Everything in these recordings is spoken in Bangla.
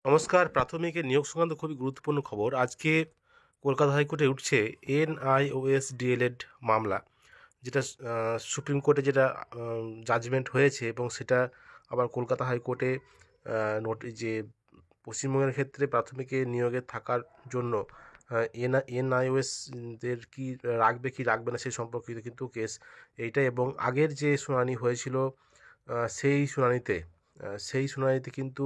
নমস্কার। প্রাথমিকের নিয়োগ সংক্রান্ত খুবই গুরুত্বপূর্ণ খবর। আজকে কলকাতা হাইকোর্টে উঠছে এনআইওএস ডিএলএড মামলা, যেটা সুপ্রিম কোর্টে যেটা জাজমেন্ট হয়েছে এবং সেটা আবার কলকাতা হাইকোর্টে যে পশ্চিমবঙ্গের ক্ষেত্রে প্রাথমিকে নিয়োগে থাকার জন্য এনআইওএস দের কি রাখবে কি রাখবে না সেই সম্পর্কিত কিন্তু কেস এইটা। এবং আগের যে শুনানি হয়েছিল সেই শুনানিতে কিন্তু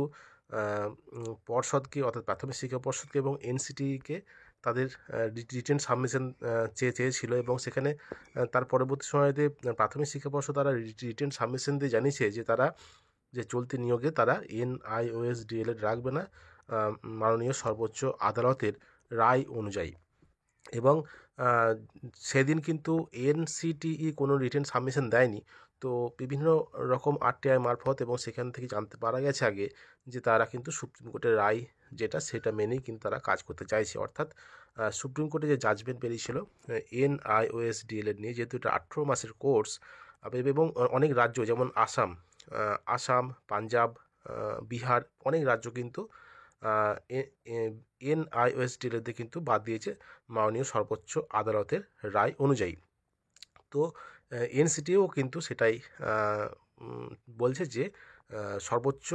পর্ষদকে, অর্থাৎ প্রাথমিক শিক্ষা পর্ষদকে এবং এনসিটিকে তাদের রিটেন সাবমিশন চেয়েছিল এবং সেখানে তার পরবর্তী সময়তে প্রাথমিক শিক্ষা পর্ষদ তারা রিটেন সাবমিশন দিয়ে জানিয়েছে যে তারা যে চলতি নিয়োগে তারা এনআইওএস ডিএলএড রাখবে না মাননীয় সর্বোচ্চ আদালতের রায় অনুযায়ী। এবং সেদিন কিন্তু এনসিটিই কোনো রিটেন সাবমিশন দেয়নি। তো বিভিন্ন রকম আরটিআই মারফত এবং সেখান থেকে জানতে পারা গেছে আগে যে তারা কিন্তু সুপ্রিম কোর্টের রায় যেটা সেটা মেনেই কিন্তু তারা কাজ করতে চাইছে। অর্থাৎ সুপ্রিম কোর্টে যে জাজমেন্ট বেরিয়েছিল এনআইওএস ডিএলএড নিয়ে, যেহেতু এটা 18 মাসের কোর্স এবং অনেক রাজ্য যেমন আসাম, পাঞ্জাব, বিহার, অনেক রাজ্য কিন্তু এনআইওএস ডিএলএড কিন্তু বাদ দিয়েছে মাননীয় সর্বোচ্চ আদালতের রায় অনুযায়ী। তো এনসিটিও কিন্তু সেটাই বলছে যে সর্বোচ্চ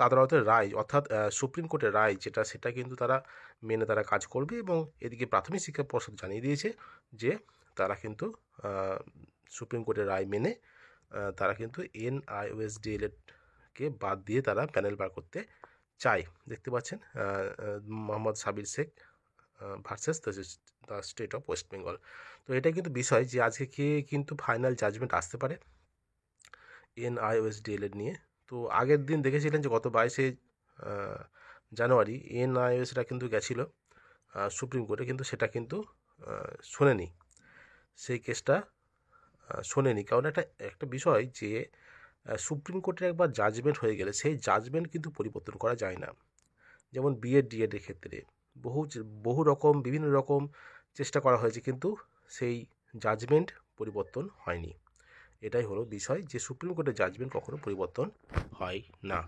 আদালতের রায়, অর্থাৎ সুপ্রিম কোর্টের রায় যেটা সেটা কিন্তু তারা মেনে তারা কাজ করবে। এবং এদিকে প্রাথমিক শিক্ষা পর্ষদ জানিয়ে দিয়েছে যে তারা কিন্তু সুপ্রিম কোর্টের রায় মেনে তারা কিন্তু এনআইওএস ডিএলএডকে বাদ দিয়ে তারা প্যানেল বার করতে চায়। দেখতে পাচ্ছেন Mohammad Sabir Sheikh versus the state of West Bengal. তো এটা কিন্তু বিষয় যে আজকে কিন্তু ফাইনাল জাজমেন্ট আসতে পারে এনআইওএস ডিএলএড নিয়ে। তো আগের দিন দেখেছিলেন যে গত 22শে জানুয়ারি এনআইওএসরা কিন্তু গেছিলো সুপ্রিম কোর্টে, কিন্তু সেটা কিন্তু শোনেনি, সেই কেসটা শোনেনি। কারণ একটা বিষয় যে সুপ্রিম কোর্টের একবার জাজমেন্ট হয়ে গেলে সেই জাজমেন্ট কিন্তু পরিবর্তন করা যায় না। যেমন বিএড ডিএডের ক্ষেত্রে বহু রকম বিভিন্ন রকম চেষ্টা করা হয়েছে, কিন্তু সেই জাজমেন্ট পরিবর্তন হয়নি। এটাই হলো বিষয় যে সুপ্রিম কোর্টের জাজমেন্ট কখনো পরিবর্তন হয় না।